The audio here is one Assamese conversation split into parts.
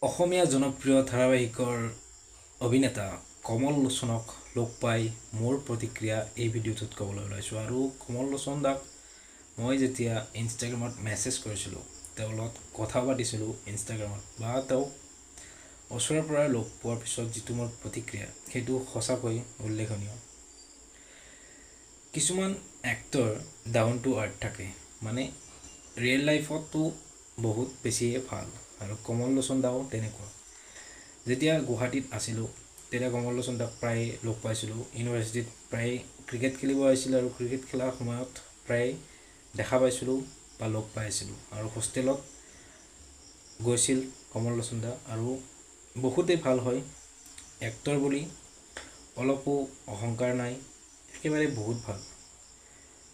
অসমীয়া জনপ্ৰিয় ধাৰাবাহিকৰ অভিনেতা কমল লোচনক লগ পাই মোৰ প্ৰতিক্ৰিয়া এই ভিডিঅ'টোত ক'বলৈ ওলাইছোঁ। আৰু কমল লোচন দাক মই যেতিয়া ইনষ্টাগ্ৰামত মেছেজ কৰিছিলোঁ, তেওঁৰ লগত কথা পাতিছিলোঁ ইনষ্টাগ্ৰামত, বা তেওঁক ওচৰৰ পৰা লগ পোৱাৰ পিছত যিটো মোৰ প্ৰতিক্ৰিয়া, সেইটো সঁচাকৈ উল্লেখনীয়। কিছুমান এক্টৰ ডাউন টু আৰ্থ থাকে, মানে ৰিয়েল লাইফতো বহুত বেছিয়ে ভাল, আৰু কমল লোচন দাও তেনেকুৱা। যেতিয়া গুৱাহাটীত আছিলোঁ তেতিয়া কমল লোচন দাক প্ৰায় লগ পাইছিলোঁ। ইউনিভাৰ্চিটিত প্ৰায় ক্ৰিকেট খেলিব আহিছিল, আৰু ক্ৰিকেট খেলাৰ সময়ত প্ৰায় দেখা পাইছিলোঁ বা লগ পাইছিলোঁ। আৰু হোষ্টেলত গৈছিল কমল লোচন দা, আৰু বহুতেই ভাল হয়। এক্টৰ বুলি অলপো অহংকাৰ নাই, একেবাৰে বহুত ভাল।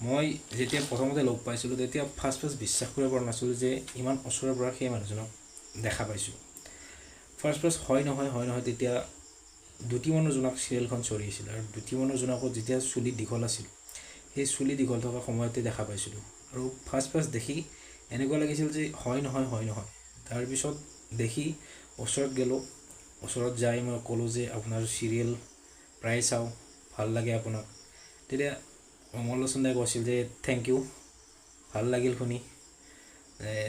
মই যেতিয়া প্ৰথমতে লগ পাইছিলোঁ তেতিয়া ফাৰ্ষ্ট বিশ্বাস কৰিব পৰা নাছিলোঁ যে ইমান ওচৰৰ পৰা সেই মানুহজনক দেখা পাইছোঁ। ফাৰ্ষ্ট হয় নহয় তেতিয়া দুটি মানুহ জোনাক চিৰিয়েলখন চলি আছিল, আৰু দুটি মানুহ জোনাকত যেতিয়া চুলি দীঘল আছিল, সেই চুলি দীঘল থকা সময়তে দেখা পাইছিলোঁ। আৰু ফাৰ্ষ্ট দেখি এনেকুৱা লাগিছিল যে হয় নহয়। তাৰপিছত দেখি ওচৰত গ'লোঁ। ওচৰত যাই মই ক'লোঁ যে আপোনাৰ চিৰিয়েল প্ৰায় চাওঁ, ভাল লাগে আপোনাক। তেতিয়া কমল লোচন দাই কৈছিল যে থেংক ইউ, ভাল লাগিল শুনি,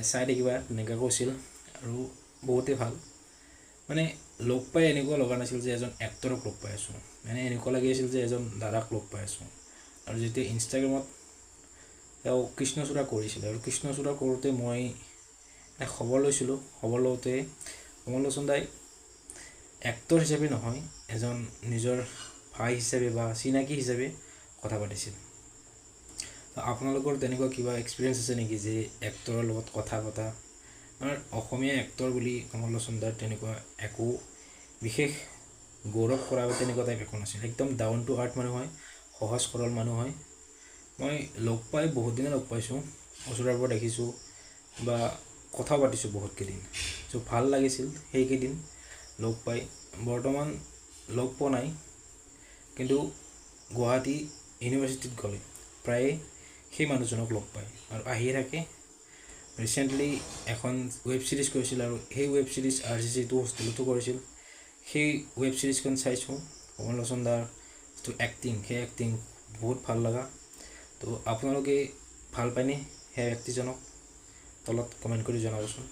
চাই থাকিবা, তেনেকৈ কৈছিল। আৰু বহুতেই ভাল, মানে লগ পাই এনেকুৱা লগা নাছিল যে এজন এক্টৰক লগ পাই আছোঁ, মানে এনেকুৱা লাগি আছিল যে এজন দাদাক লগ পাই আছোঁ। আৰু যেতিয়া ইনষ্টাগ্ৰামত তেওঁ কৃষ্ণচূড়া কৰিছিল, আৰু কৃষ্ণচূড়া কৰোঁতে মই এটা খবৰ লৈছিলোঁ। খবৰ লওঁতে কমল লোচন দাই এক্টৰ হিচাপে নহয়, এজন নিজৰ ভাই হিচাপে বা চিনাকি হিচাপে কথা পাতিছিল। আপোনালোকৰ তেনেকুৱা কিবা এক্সপিৰিয়েঞ্চ আছে নেকি যে এক্টৰৰ লগত কথা পতা? আমাৰ অসমীয়া এক্টৰ বুলি কমল লোচন দাৰ তেনেকুৱা একো বিশেষ গৌৰৱ কৰা তেনেকুৱা টাইপ একো নাছিল। একদম ডাউন টু আৰ্থ মানুহ হয়, সহজ সৰল মানুহ হয়। মই লগ পাই বহুত দিনে লগ পাইছোঁ, ওচৰৰ পৰা দেখিছোঁ বা কথাও পাতিছোঁ বহুত কেইদিন। চ' ভাল লাগিছিল সেইকেইদিন লগ পাই। বৰ্তমান লগ পোৱা নাই, কিন্তু গুৱাহাটী ইউনিভাৰ্চিটিত গ'লে প্ৰায়ে সেই মানুহজনক লগ পায় আৰু আহিয়ে থাকে। ৰিচেণ্টলি এখন ৱেব ছিৰিজ কৰিছিল, আৰু সেই ৱেব ছিৰিজ RCCটো হোষ্টেলতো কৰিছিল। সেই ৱেব ছিৰিজখন চাইছোঁ। কমল লোচন দাৰ যিটো এক্টিং, সেই এক্টিং বহুত ভাল লগা। তো আপোনালোকে ভাল পায়নে সেই ব্যক্তিজনক? তলত কমেণ্ট কৰি জনাবচোন।